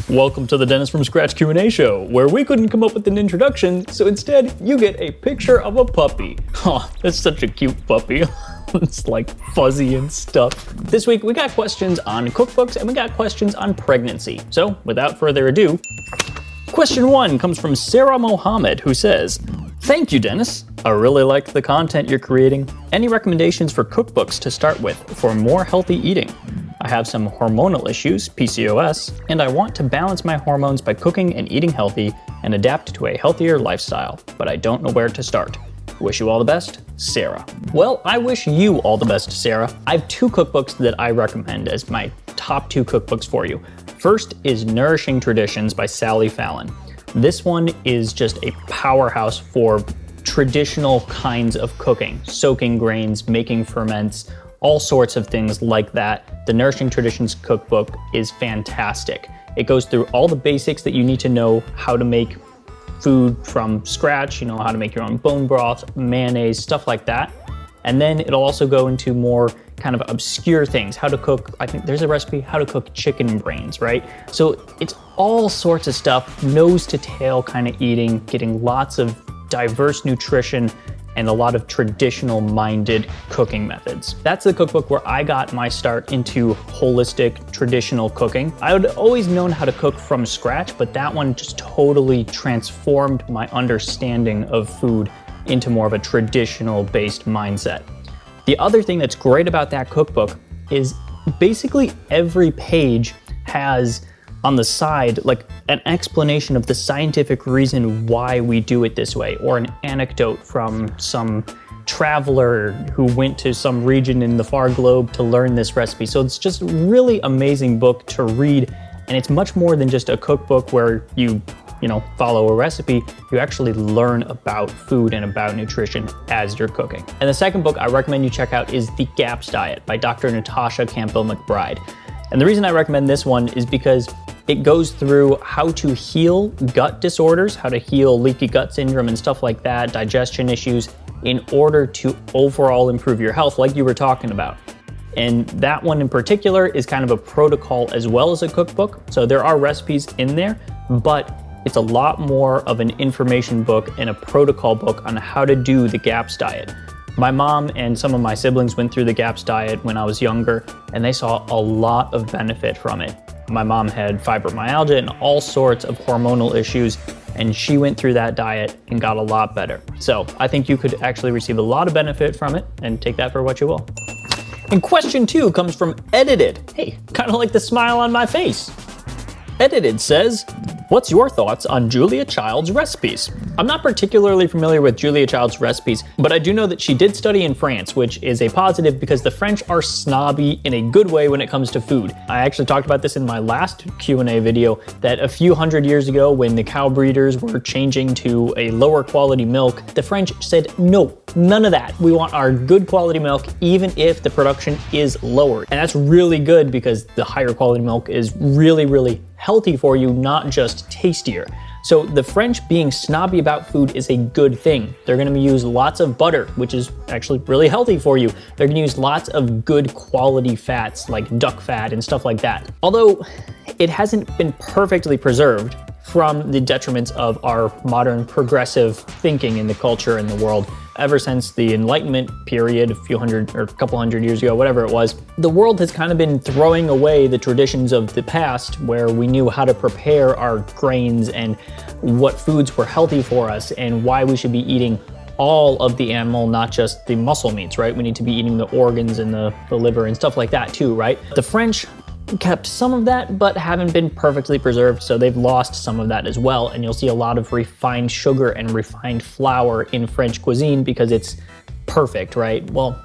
Welcome to the Dennis from Scratch Q&A show, where we couldn't come up with an introduction, so instead you get a picture of a puppy. Oh, that's such a cute puppy. It's like fuzzy and stuff. This week we got questions on cookbooks and we got questions on pregnancy. So without further ado, question 1 comes from Sara Mohammed, who says, "Thank you, Dennis. I really like the content you're creating. Any recommendations for cookbooks to start with for more healthy eating? I have some hormonal issues, PCOS, and I want to balance my hormones by cooking and eating healthy and adapt to a healthier lifestyle, but I don't know where to start. Wish you all the best, Sara." Well, I wish you all the best, Sara. I have 2 cookbooks that I recommend as my top 2 cookbooks for you. First is Nourishing Traditions by Sally Fallon. This one is just a powerhouse for traditional kinds of cooking, soaking grains, making ferments, all sorts of things like that. The Nourishing Traditions cookbook is fantastic. It goes through all the basics that you need to know how to make food from scratch, how to make your own bone broth, mayonnaise, stuff like that. And then it'll also go into more kind of obscure things, how to cook, I think there's a recipe, how to cook chicken brains, right? So it's all sorts of stuff, nose to tail kind of eating, getting lots of diverse nutrition and a lot of traditional minded cooking methods. That's the cookbook where I got my start into holistic traditional cooking. I had always known how to cook from scratch, but that one just totally transformed my understanding of food into more of a traditional based mindset. The other thing that's great about that cookbook is basically every page has on the side like an explanation of the scientific reason why we do it this way, or an anecdote from some traveler who went to some region in the far globe to learn this recipe. So it's just a really amazing book to read, and it's much more than just a cookbook where you follow a recipe. You actually learn about food and about nutrition as you're cooking. And the second book I recommend you check out is The GAPS Diet by Dr. Natasha Campbell-Mcbride. And the reason I recommend this one is because it goes through how to heal gut disorders, how to heal leaky gut syndrome and stuff like that, digestion issues, in order to overall improve your health, like you were talking about. And that one in particular is kind of a protocol as well as a cookbook. So there are recipes in there, but it's a lot more of an information book and a protocol book on how to do the GAPS diet. My mom and some of my siblings went through the GAPS diet when I was younger, and they saw a lot of benefit from it. My mom had fibromyalgia and all sorts of hormonal issues, and she went through that diet and got a lot better. So I think you could actually receive a lot of benefit from it, and take that for what you will. And question 2 comes from Edited. Hey, kind of like the smile on my face. Edited says, "What's your thoughts on Julia Child's recipes?" I'm not particularly familiar with Julia Child's recipes, but I do know that she did study in France, which is a positive because the French are snobby in a good way when it comes to food. I actually talked about this in my last Q&A video, that a few hundred years ago when the cow breeders were changing to a lower quality milk, the French said, no, none of that. We want our good quality milk even if the production is lower. And that's really good because the higher quality milk is really, really healthy for you, not just tastier. So the French being snobby about food is a good thing. They're gonna use lots of butter, which is actually really healthy for you. They're gonna use lots of good quality fats like duck fat and stuff like that. Although it hasn't been perfectly preserved from the detriments of our modern progressive thinking in the culture and the world. Ever since the Enlightenment period, a couple hundred years ago, whatever it was, the world has kind of been throwing away the traditions of the past where we knew how to prepare our grains and what foods were healthy for us and why we should be eating all of the animal, not just the muscle meats, right? We need to be eating the organs and the liver and stuff like that too, right? The French kept some of that, but haven't been perfectly preserved, so they've lost some of that as well. And you'll see a lot of refined sugar and refined flour in French cuisine because it's perfect, right? Well,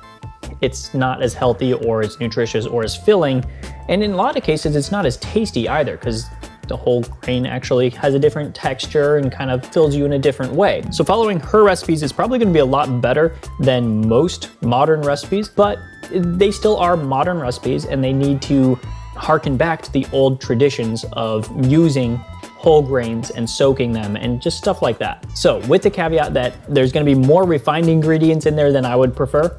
it's not as healthy or as nutritious or as filling. And in a lot of cases, it's not as tasty either because the whole grain actually has a different texture and kind of fills you in a different way. So following her recipes is probably gonna be a lot better than most modern recipes, but they still are modern recipes and they need to harken back to the old traditions of using whole grains and soaking them and just stuff like that. So with the caveat that there's gonna be more refined ingredients in there than I would prefer,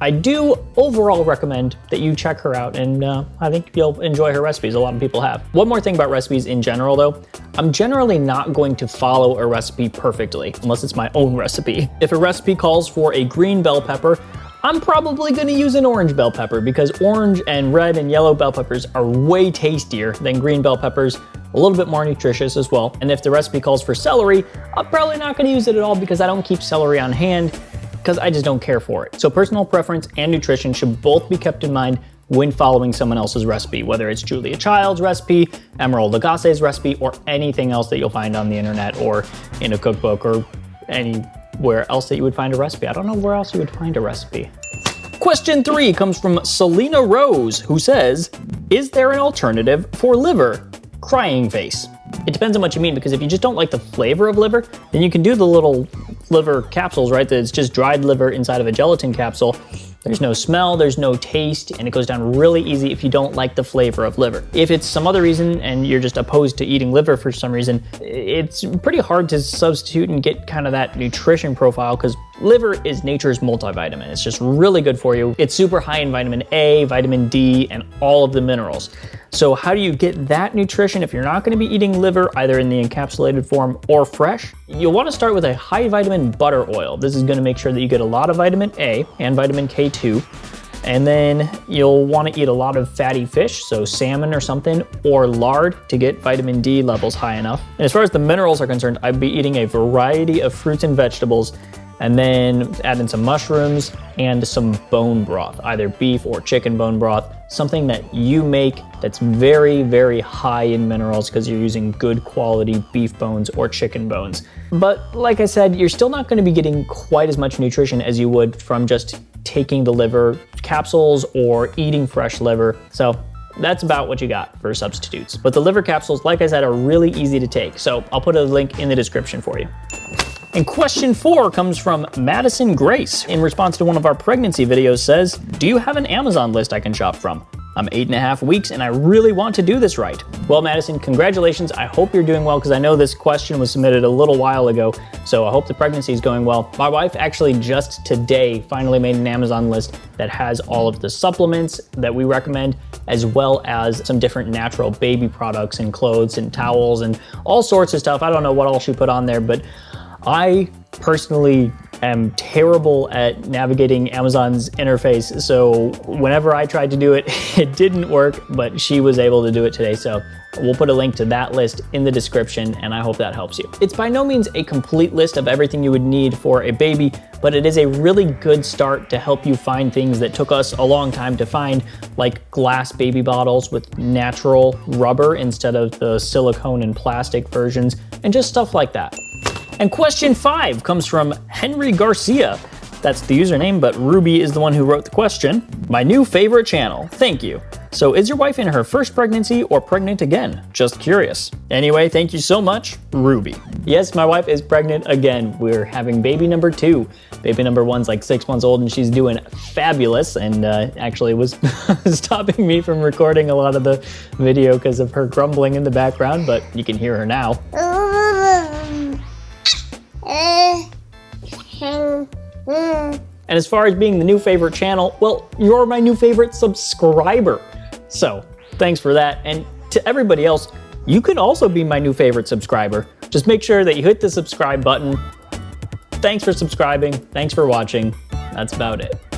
I do overall recommend that you check her out, and I think you'll enjoy her recipes. A lot of people have. One more thing about recipes in general though, I'm generally not going to follow a recipe perfectly unless it's my own recipe. If a recipe calls for a green bell pepper, I'm probably gonna use an orange bell pepper because orange and red and yellow bell peppers are way tastier than green bell peppers, a little bit more nutritious as well. And if the recipe calls for celery, I'm probably not gonna use it at all because I don't keep celery on hand because I just don't care for it. So personal preference and nutrition should both be kept in mind when following someone else's recipe, whether it's Julia Child's recipe, Emerald Lagasse's recipe, or anything else that you'll find on the internet or in a cookbook or anywhere else that you would find a recipe. I don't know where else you would find a recipe. Question 3 comes from selenarose, who says, is there an alternative for liver? Crying face. It depends on what you mean, because if you just don't like the flavor of liver, then you can do the little liver capsules, right? That it's just dried liver inside of a gelatin capsule. There's no smell, there's no taste, and it goes down really easy if you don't like the flavor of liver. If it's some other reason and you're just opposed to eating liver for some reason, it's pretty hard to substitute and get kind of that nutrition profile because liver is nature's multivitamin. It's just really good for you. It's super high in vitamin A, vitamin D, and all of the minerals. So how do you get that nutrition if you're not going to be eating liver either in the encapsulated form or fresh? You'll want to start with a high vitamin butter oil. This is going to make sure that you get a lot of vitamin A and vitamin K2. And then you'll want to eat a lot of fatty fish, so salmon or something, or lard to get vitamin D levels high enough. And as far as the minerals are concerned, I'd be eating a variety of fruits and vegetables, and then add in some mushrooms and some bone broth, either beef or chicken bone broth, something that you make that's very, very high in minerals because you're using good quality beef bones or chicken bones. But like I said, you're still not going to be getting quite as much nutrition as you would from just taking the liver capsules or eating fresh liver. So that's about what you got for substitutes. But the liver capsules, like I said, are really easy to take. So I'll put a link in the description for you. And question 4 comes from Madison Grace. In response to one of our pregnancy videos, says, do you have an Amazon list I can shop from? I'm 8.5 weeks and I really want to do this right. Well, Madison, congratulations. I hope you're doing well because I know this question was submitted a little while ago. So I hope the pregnancy is going well. My wife actually just today finally made an Amazon list that has all of the supplements that we recommend, as well as some different natural baby products and clothes and towels and all sorts of stuff. I don't know what all she put on there, but I personally am terrible at navigating Amazon's interface, so whenever I tried to do it, it didn't work, but she was able to do it today, so we'll put a link to that list in the description, and I hope that helps you. It's by no means a complete list of everything you would need for a baby, but it is a really good start to help you find things that took us a long time to find, like glass baby bottles with natural rubber instead of the silicone and plastic versions, and just stuff like that. And question 5 comes from Henry Garcia. That's the username, but Ruby is the one who wrote the question. My new favorite channel, thank you. So is your wife in her first pregnancy or pregnant again? Just curious. Anyway, thank you so much, Ruby. Yes, my wife is pregnant again. We're having baby number 2. Baby number 1's like 6 months old and she's doing fabulous, and actually was stopping me from recording a lot of the video because of her grumbling in the background, but you can hear her now. And as far as being the new favorite channel, well, you're my new favorite subscriber. So thanks for that. And to everybody else, you can also be my new favorite subscriber. Just make sure that you hit the subscribe button. Thanks for subscribing. Thanks for watching. That's about it.